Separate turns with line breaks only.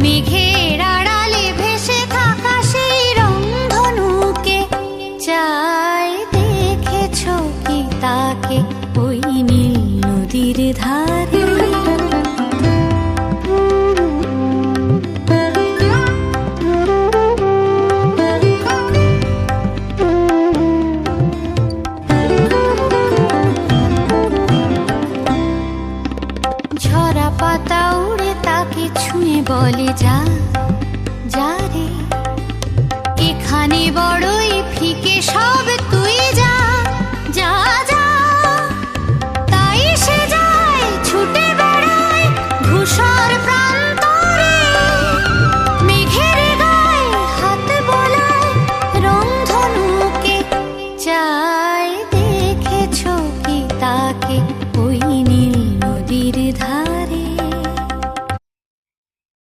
মেঘের আড়ালে ভেসে থাকা সেই রংধনুকে চাই দেখেছো কি তাকে ওই নীল নদীর ধারে। ঝরা পাতা উড়ে তাকে ছুঁয়ে বলে যা যা রে, এখানে বড়ই ফিকে সব